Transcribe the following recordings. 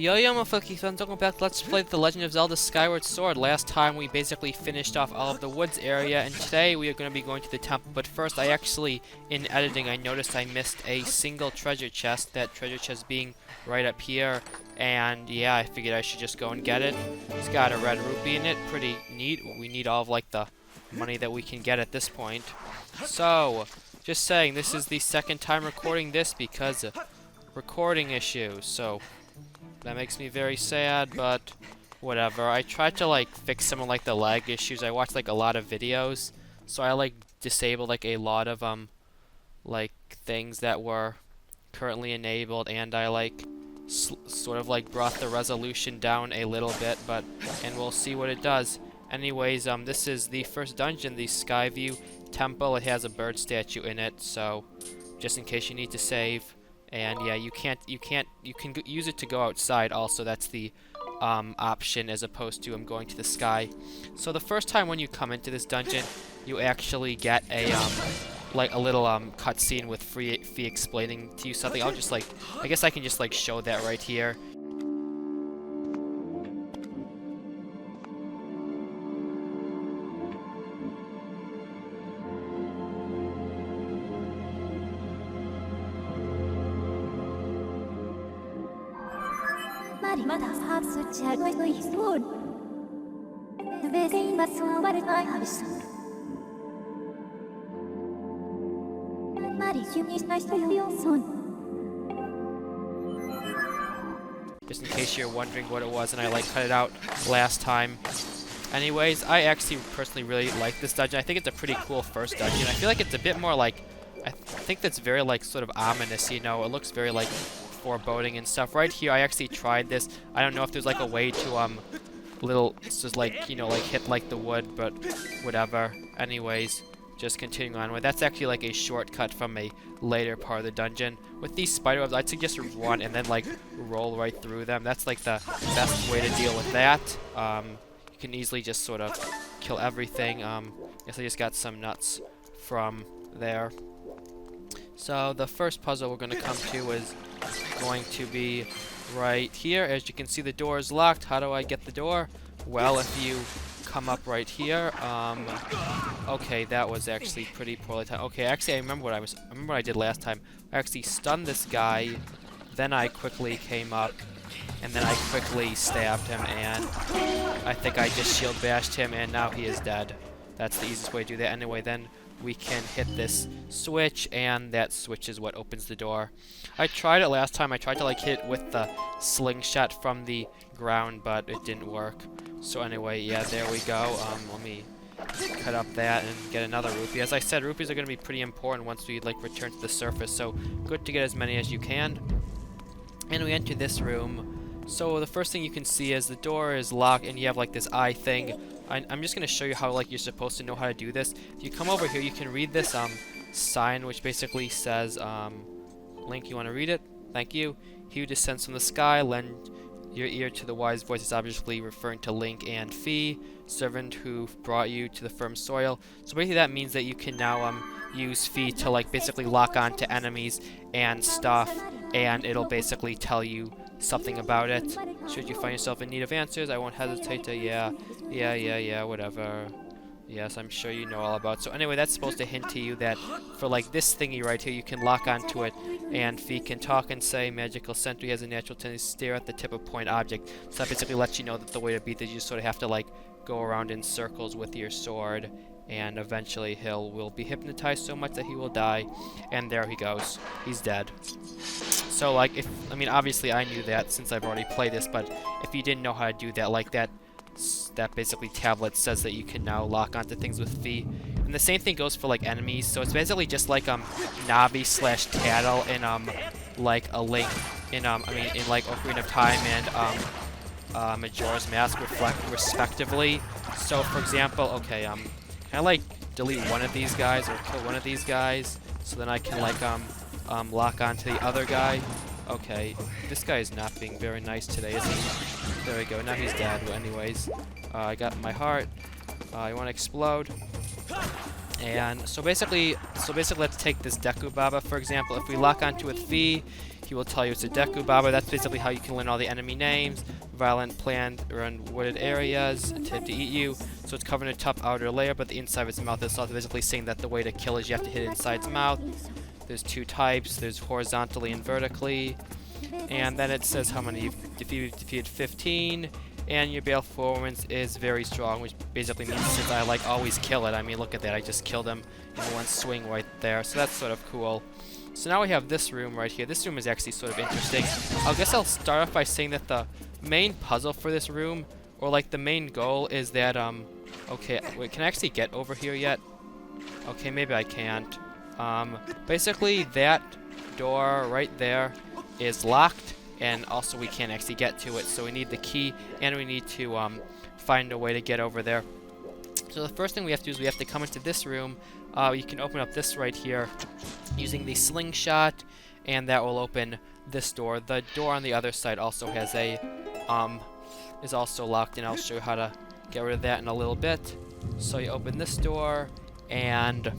Yo, motherfuckers, welcome back to Let's Play The Legend of Zelda Skyward Sword. Last time we basically finished off all of the woods area, and today we are going to be going to the temple. But first, in editing, I noticed I missed a single treasure chest, that treasure chest being right up here. And yeah, I figured I should just go and get it. It's got a red rupee in it, pretty neat. We need all of like the money that we can get at this point. So, just saying, this is the second time recording this because of recording issues, so that makes me very sad, but whatever. I tried to like fix some of like the lag issues. I watched like a lot of videos, so I like disabled like a lot of like things that were currently enabled, and I like sort of like brought the resolution down a little bit, and we'll see what it does. Anyways, this is the first dungeon, the Skyview Temple. It has a bird statue in it, so just in case you need to save. And yeah, you can use it to go outside also. That's the option, as opposed to going to the sky. So the first time when you come into this dungeon, you actually get a like a little cutscene with Fee explaining to you something. I'll just like, I guess I can just like show that right here. Skyward Sword. Just in case you're wondering what it was, and I like cut it out last time. Anyways, I actually personally really like this dungeon. I think it's a pretty cool first dungeon. I feel like it's a bit more like, I think that's very like sort of ominous, you know. It looks very like foreboding and stuff. Right here, I actually tried this. I don't know if there's like a way to just like, you know, like hit like the wood, but whatever. Anyways, just continuing on with, that's actually like a shortcut from a later part of the dungeon. With these spider webs, I'd suggest run and then like roll right through them. That's like the best way to deal with that. You can easily just sort of kill everything. Guess I just got some nuts from there. So the first puzzle we're going to come to is going to be right here. As you can see, the door is locked. How do I get the door? Well, if you come up right here, okay, that was actually pretty poorly timed. Okay, actually, I remember what I did last time. I actually stunned this guy, then I quickly came up, and then I quickly stabbed him, and I think I just shield bashed him, and now he is dead. That's the easiest way to do that. Anyway, then we can hit this switch, and that switch is what opens the door. I tried it last time. I tried to like hit it with the slingshot from the ground, but it didn't work. So anyway, yeah, there we go. Let me cut up that and get another rupee. As I said, rupees are going to be pretty important once we like return to the surface, so good to get as many as you can. And we enter this room. So the first thing you can see is the door is locked, and you have like this eye thing. I'm just going to show you how like you're supposed to know how to do this. If you come over here, you can read this sign, which basically says, Link, you want to read it? Thank you. He who descends from the sky, lend your ear to the wise voice. Is obviously referring to Link and Fee, servant who brought you to the firm soil. So basically that means that you can now use Fee to like basically lock on to enemies and stuff, and it'll basically tell you something about it. Should you find yourself in need of answers, I won't hesitate to, yeah, whatever. Yes, I'm sure you know all about it. So anyway, that's supposed to hint to you that for like this thingy right here, you can lock onto it, and Fee can talk and say, magical sentry has a natural tendency to stare at the tip of point object. So that basically lets you know that the way to beat this, you just sort of have to like go around in circles with your sword, and eventually will be hypnotized so much that he will die. And there he goes. He's dead. So like, I mean, obviously I knew that since I've already played this, but if you didn't know how to do that, like that basically tablet says that you can now lock onto things with Fee. And the same thing goes for like enemies. So it's basically just like Navi / Tattle in like a Link in in like Ocarina of Time and Majora's Mask respectively. So for example, okay, can I like delete one of these guys or kill one of these guys so then I can like lock onto the other guy? Okay, this guy is not being very nice today, is he? There we go, now he's dead. But anyways, I got my heart. I want to explode. And so basically let's take this Deku Baba, for example. If we lock onto it Fee, he will tell you it's a Deku Baba. That's basically how you can learn all the enemy names. Violent plant around wooded areas, attempt to eat you. So it's covered in a tough outer layer, but the inside of its mouth is also basically saying that the way to kill is you have to hit it inside its mouth. There's 2 types. There's horizontally and vertically. And then it says how many you've defeated 15. And your bale performance is very strong, which basically means since I like always kill it. I mean, look at that. I just killed him in one swing right there. So that's sort of cool. So now we have this room right here. This room is actually sort of interesting. I guess I'll start off by saying that the main puzzle for this room, or like the main goal, is that, okay, wait, can I actually get over here yet? Okay, maybe I can't. Basically that door right there is locked, and also we can't actually get to it, so we need the key, and we need to, find a way to get over there. So the first thing we have to do is we have to come into this room. You can open up this right here using the slingshot, and that will open this door. The door on the other side also has a, is also locked, and I'll show you how to get rid of that in a little bit. So you open this door, and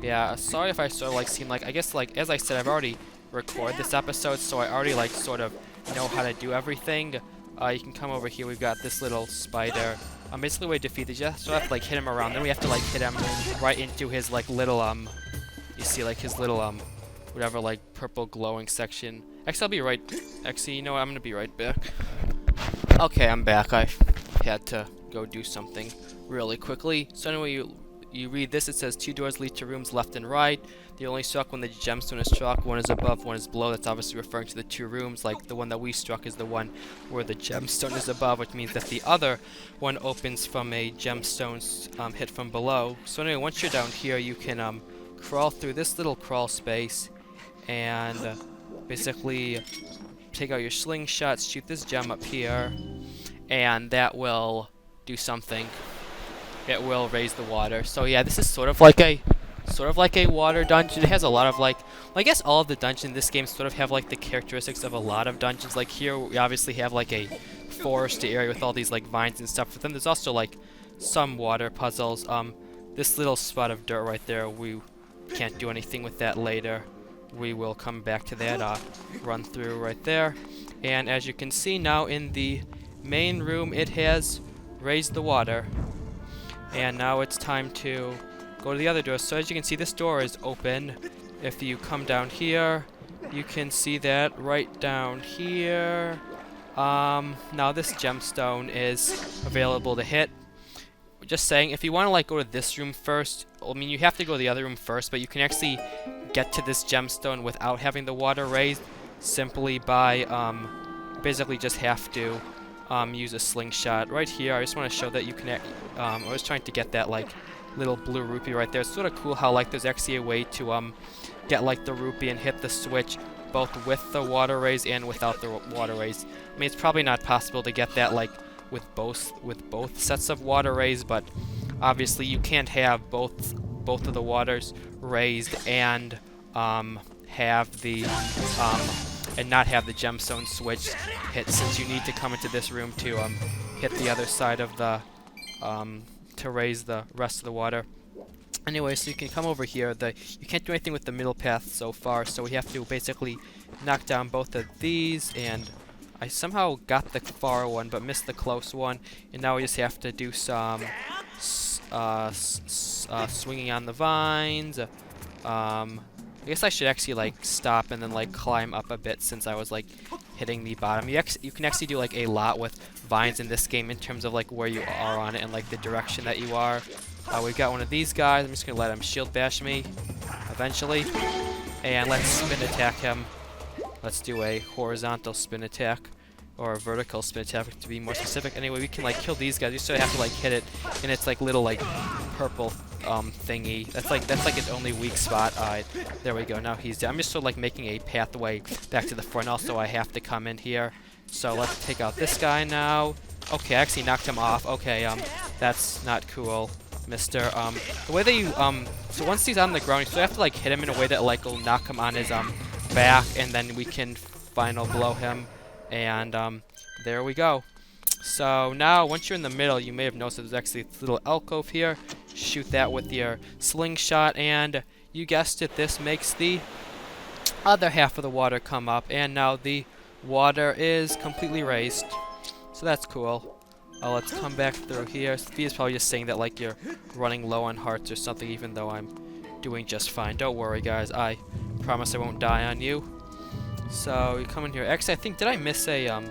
yeah, sorry if I sort of like seem like, I guess like, as I said, I've already recorded this episode, so I already like sort of know how to do everything. You can come over here, we've got this little spider. Basically we defeat it, so we have to like hit him around, then we have to like hit him right into his like little, you see like his little, whatever like purple glowing section. Actually, I'll be right, actually, you know what, I'm gonna be right back. Okay, I'm back. I had to go do something really quickly. So anyway, you read this, it says 2 doors lead to rooms left and right. They only struck when the gemstone is struck. One is above, one is below. That's obviously referring to the 2 rooms. Like the one that we struck is the one where the gemstone is above, which means that the other one opens from a gemstone hit from below. So anyway, once you're down here, you can crawl through this little crawl space and basically take out your slingshot, shoot this gem up here, and that will do something. It will raise the water. So yeah, this is sort of like a water dungeon. It has a lot of like, well, I guess all of the dungeons in this game sort of have like the characteristics of a lot of dungeons. Like here we obviously have like a foresty area with all these like vines and stuff. But then there's also like some water puzzles. This little spot of dirt right there, we can't do anything with that later. We will come back to that, run through right there. And as you can see now in the main room, it has raised the water. And now it's time to go to the other door. So as you can see, this door is open. If you come down here, you can see that right down here. Now this gemstone is available to hit. Just saying, if you want to like go to this room first, I mean you have to go to the other room first, but you can actually get to this gemstone without having the water raised simply by basically just have to use a slingshot. Right here, I just want to show that you can, I was trying to get that like little blue rupee right there. It's sort of cool how like there's actually a way to get like the rupee and hit the switch both with the water raise and without the water raise. I mean, it's probably not possible to get that like with both sets of water raise, but obviously you can't have both of the waters raised and have the and not have the gemstone switch hit, since you need to come into this room to hit the other side of the to raise the rest of the water. Anyway, so you can come over here. You can't do anything with the middle path so far, so we have to basically knock down both of these, and I somehow got the far one but missed the close one, and now we just have to do some swinging on the vines. I guess I should actually like stop and then like climb up a bit, since I was like hitting the bottom. You can actually do like a lot with vines in this game in terms of like where you are on it and like the direction that you are. We've got one of these guys. I'm just gonna let him shield bash me eventually, and let's spin attack him. Let's do a horizontal spin attack, or a vertical spin attack to be more specific. Anyway, we can like kill these guys. You sort of have to like hit it in its like little like purple thingy. That's like its only weak spot. There we go. Now he's dead. I'm just sort of like making a pathway back to the front. Also, I have to come in here. So let's take out this guy now. Okay, I actually knocked him off. Okay, that's not cool, mister. The way that you so once he's on the ground, you still have to like hit him in a way that like will knock him on his back, and then we can final blow him. And there we go. So now, once you're in the middle, you may have noticed there's actually a little alcove here. Shoot that with your slingshot, and you guessed it, this makes the other half of the water come up, and now the water is completely raised. So that's cool. Let's come back through here. Sophia's probably just saying that like you're running low on hearts or something, even though I'm doing just fine. Don't worry, guys. I promise I won't die on you. So you come in here. Actually, I think, did I miss a, I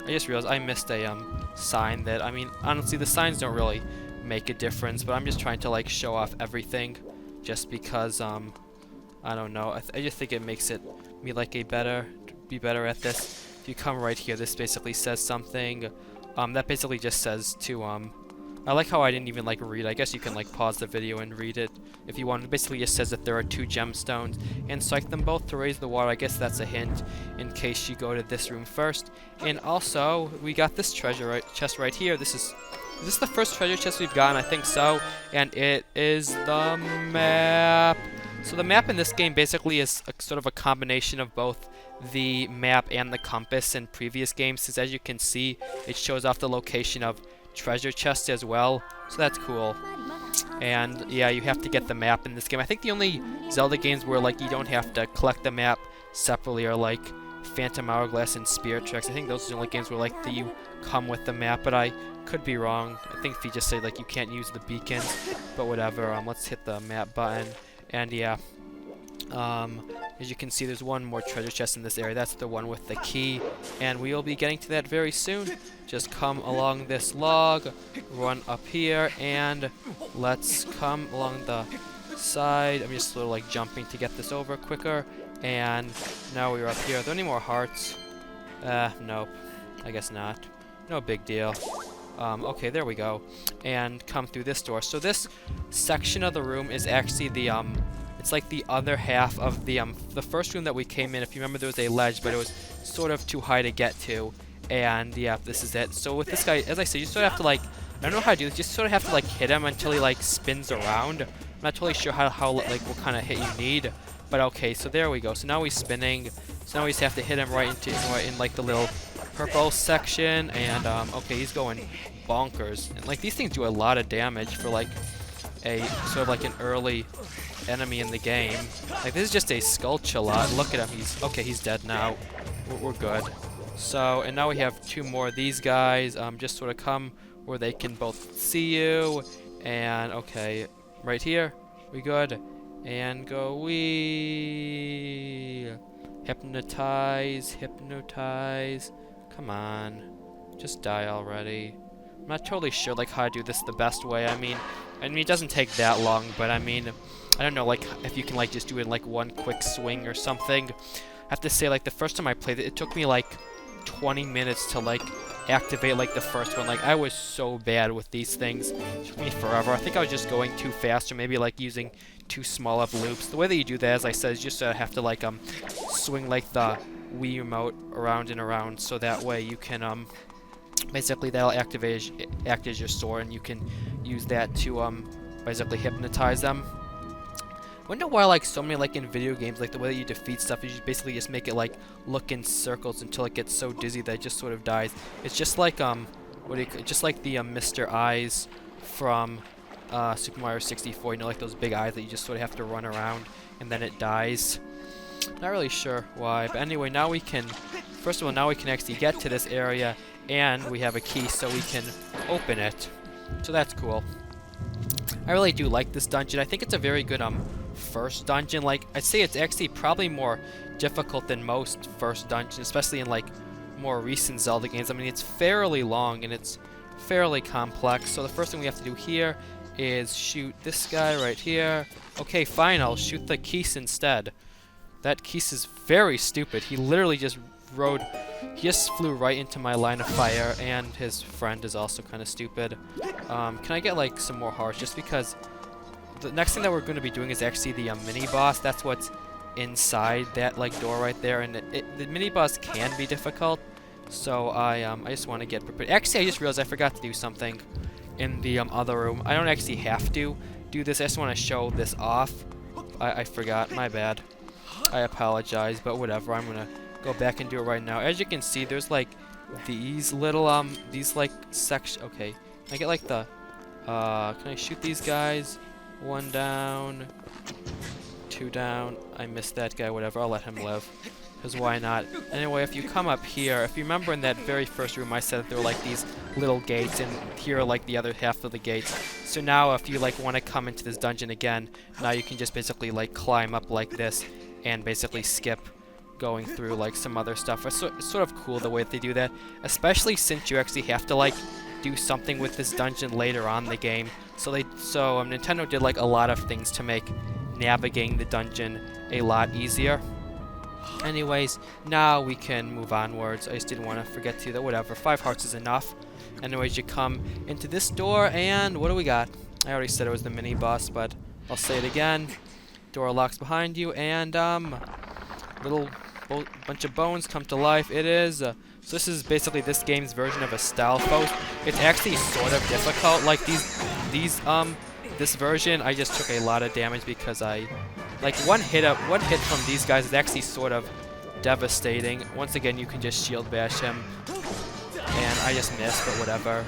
just realized I missed a, sign that, I mean, honestly, the signs don't really make a difference, but I'm just trying to, like, show off everything just because, I don't know. I just think it makes it, me, like, be better at this. If you come right here, this basically says something. That basically just says to, I like how I didn't even, like, read. I guess you can, like, pause the video and read it if you want. It basically just says that there are 2 gemstones, and strike them both to raise the water. I guess that's a hint in case you go to this room first. And also, we got this treasure chest right here. Is this the first treasure chest we've gotten? I think so. And it is the map. So the map in this game basically is sort of a combination of both the map and the compass in previous games, since as you can see, it shows off the location of treasure chests as well, so that's cool. And yeah, you have to get the map in this game. I think the only Zelda games where like you don't have to collect the map separately are like Phantom Hourglass and Spirit Tracks. I think those are the only games where like you come with the map, but I could be wrong. I think if you just say like you can't use the beacons, but whatever. Let's hit the map button, and yeah. As you can see, there's one more treasure chest in this area. That's the one with the key, and we will be getting to that very soon. Just come along this log, run up here, and let's come along the side. I'm just sort of like jumping to get this over quicker, and now we're up here. Are there any more hearts? Nope. I guess not. No big deal. Okay, there we go. And come through this door. So this section of the room is actually the, it's like the other half of the first room that we came in. If you remember, there was a ledge, but it was sort of too high to get to. And yeah, this is it. So with this guy, as I said, you sort of have to like, I don't know how to do this, you just sort of have to like hit him until he like spins around. I'm not totally sure how like what kind of hit you need. But okay, so there we go. So now he's spinning. So now we just have to hit him right in like the little purple section. And okay, he's going bonkers. And like these things do a lot of damage for like a sort of like an early enemy in the game. Like this is just a Skulltula. Look at him. He's dead now. We're good. So, and now we have 2 more of these guys. Just sort of come where they can both see you. And okay, right here. We good. And go wee. Hypnotize. Come on. Just die already. I'm not totally sure like how to do this the best way. I mean it doesn't take that long, but I mean, I don't know like if you can like just do it in like one quick swing or something. I have to say like the first time I played it, it took me like 20 minutes to like activate like the first one. Like I was so bad with these things. It took me forever. I think I was just going too fast, or maybe like using too small of loops. The way that you do that, as I said, is just have to like swing like the Wii remote around and around, so that way you can basically that'll act as your sword, and you can use that to basically hypnotize them. I wonder why like so many like in video games, like the way that you defeat stuff is you basically just make it like look in circles until it gets so dizzy that it just sort of dies. It's just like just like the Mr. Eyes from Super Mario 64, you know, like those big eyes that you just sort of have to run around and then it dies. Not really sure why, but anyway, now we can, first of all, now we can actually get to this area, and we have a key so we can open it. So that's cool. I really do like this dungeon. I think it's a very good first dungeon. Like I'd say it's actually probably more difficult than most first dungeons, especially in like more recent Zelda games. I mean, it's fairly long and it's fairly complex. So the first thing we have to do here is shoot this guy right here. Okay, fine, I'll shoot the Keese instead. That Keese is very stupid. He literally just flew right into my line of fire, and his friend is also kind of stupid. Can I get like some more hearts? Just because the next thing that we're going to be doing is actually the mini boss. That's what's inside that like door right there, and the mini boss can be difficult. So I just want to get prepared. Actually, I just realized I forgot to do something in the other room. I don't actually have to do this. I just want to show this off. I forgot. My bad. I apologize, but whatever. I'm gonna go back and do it right now. As you can see, there's like these little these like section. Okay, can I get like the can I shoot these guys? 1 down, 2 down. I missed that guy, whatever, I'll let him live. Because why not? Anyway, if you come up here, if you remember in that very first room I said that there were like these little gates, and here are like the other half of the gates. So now if you like want to come into this dungeon again, now you can just basically like climb up like this and basically skip going through like some other stuff. It's sort of cool the way that they do that, especially since you actually have to like do something with this dungeon later on in the game. So Nintendo did like a lot of things to make navigating the dungeon a lot easier. Anyways, now we can move onwards. I just didn't want to forget to that. Whatever, 5 hearts is enough. Anyways, you come into this door, and what do we got? I already said it was the mini boss, but I'll say it again. Door locks behind you, and little bunch of bones come to life. It is. So this is basically this game's version of a style post. It's actually sort of difficult. Like this version, I just took a lot of damage because like one hit from these guys is actually sort of devastating. Once again, you can just shield bash him, and I just missed, but whatever.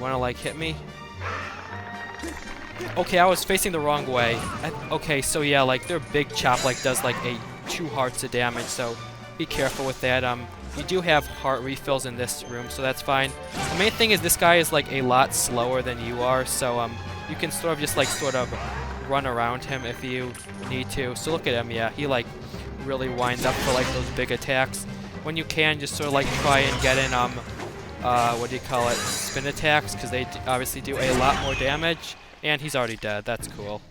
Wanna like hit me? Okay, I was facing the wrong way. Okay, so yeah, like their big chop like does like 2 hearts of damage, so be careful with that. You do have heart refills in this room, so that's fine. The main thing is this guy is like a lot slower than you are, so you can sort of run around him if you need to. So look at him, yeah, he like really winds up for like those big attacks. When you can, just sort of like try and get in what do you call it, spin attacks, because they obviously do a lot more damage. And he's already dead. That's cool.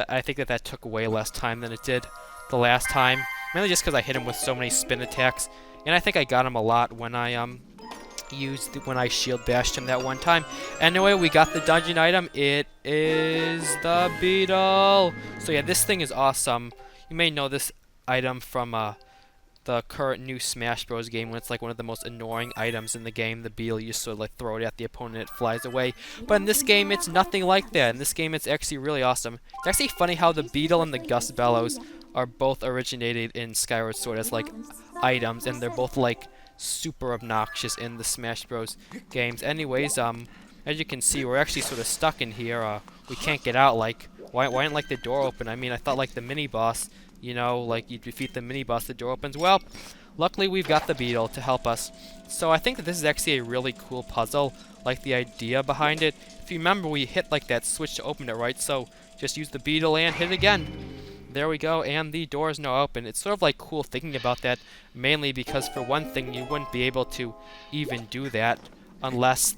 I think that took way less time than it did the last time. Mainly just because I hit him with so many spin attacks. And I think I got him a lot when I when I shield bashed him that one time. Anyway, we got the dungeon item. It is the beetle. So yeah, this thing is awesome. You may know this item from the current new Smash Bros. Game, when it's like one of the most annoying items in the game. The beetle, you just sort of like throw it at the opponent and it flies away. But in this game, it's nothing like that. In this game, it's actually really awesome. It's actually funny how the beetle and the Gust Bellows are both originated in Skyward Sword as like items, and they're both like super obnoxious in the Smash Bros. Games. Anyways, as you can see, we're actually sort of stuck in here. We can't get out. Like, why didn't like the door open? I mean, I thought like the mini boss, you know, like you defeat the mini boss, the door opens. Well, luckily we've got the beetle to help us. So I think that this is actually a really cool puzzle, like the idea behind it. If you remember, we hit like that switch to open it, right? So just use the beetle and hit it again. There we go, and the door is now open. It's sort of like cool thinking about that, mainly because for one thing, you wouldn't be able to even do that unless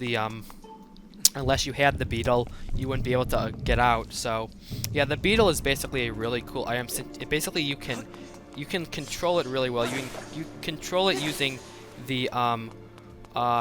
unless you had the beetle. You wouldn't be able to get out. So yeah, the beetle is basically a really cool item. Basically, you can control it really well. You control it using the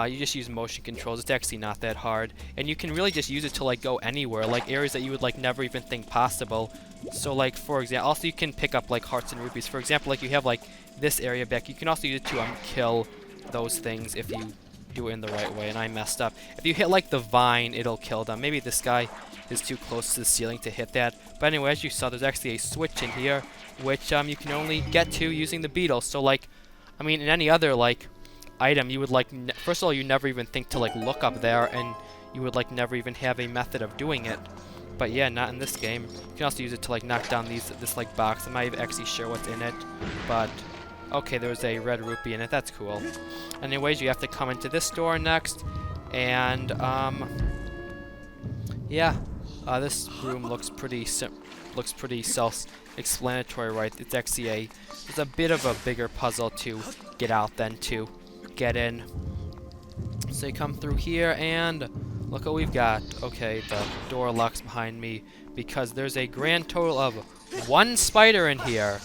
you just use motion controls. It's actually not that hard, and you can really just use it to like go anywhere, like areas that you would like never even think possible. So like for example, also you can pick up like hearts and rupees. For example, like you have like this area back. You can also use it to kill those things if you do it in the right way. And I messed up. If you hit like the vine, it'll kill them. Maybe this guy is too close to the ceiling to hit that. But anyway, as you saw, there's actually a switch in here, which you can only get to using the beetle. So like, I mean, in any other like item, you would like first of all, you never even think to like look up there, and you would like never even have a method of doing it. But yeah, not in this game. You can also use it to like knock down this like box. I'm not even actually sure what's in it, but okay, there's a red rupee in it. That's cool. Anyways, you have to come into this door next, and yeah, this room looks pretty self-explanatory, right? It's actually it's a bit of a bigger puzzle to get out than to get in. So you come through here, and look what we've got. Okay, the door locks behind me because there's a grand total of 1 spider in here.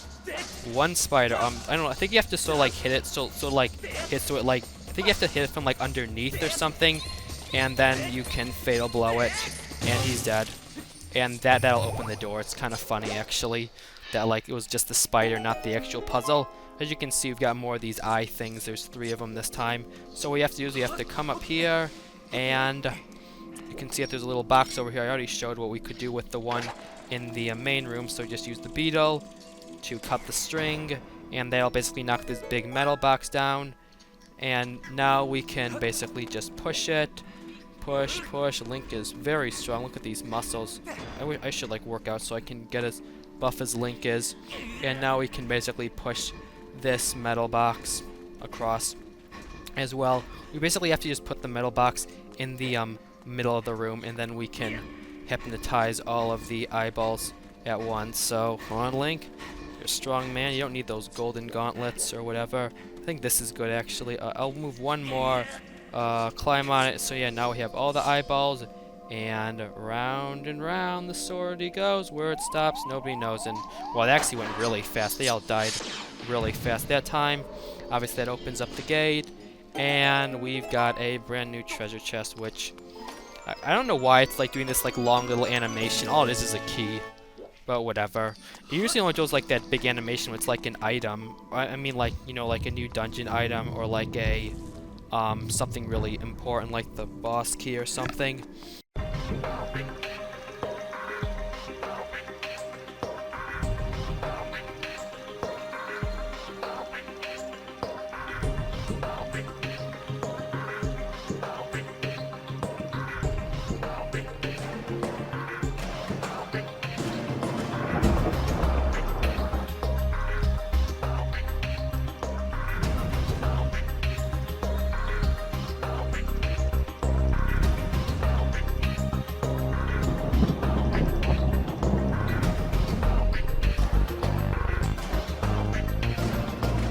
1 spider. I don't know. I think you have to sort of like hit it. So it like. I think you have to hit it from like underneath or something, and then you can fatal blow it, and he's dead. And that'll open the door. It's kind of funny actually that like it was just the spider, not the actual puzzle. As you can see, we've got more of these eye things. There's 3 of them this time. So what we have to do is we have to come up here, and you can see that there's a little box over here. I already showed what we could do with the one in the main room. So just use the beetle to cut the string, and that'll basically knock this big metal box down. And now we can basically just push it push, push. Link is very strong. Look at these muscles. I should like work out so I can get as buff as Link is. And now we can basically push this metal box across as well. We basically have to just put the metal box in the middle of the room, and then we can hypnotize all of the eyeballs at once. So, come on, Link. You're a strong man. You don't need those golden gauntlets or whatever. I think this is good, actually. I'll move one more. Climb on it. So, yeah, now we have all the eyeballs. And round the sword he goes. Where it stops, nobody knows. And, well, it actually went really fast. They all died really fast that time. Obviously, that opens up the gate. And we've got a brand new treasure chest, which I don't know why it's like doing this like long little animation. All it is a key, but whatever. It usually only does like that big animation when it's like an item. I mean, like, you know, like a new dungeon item or like a something really important like the boss key or something.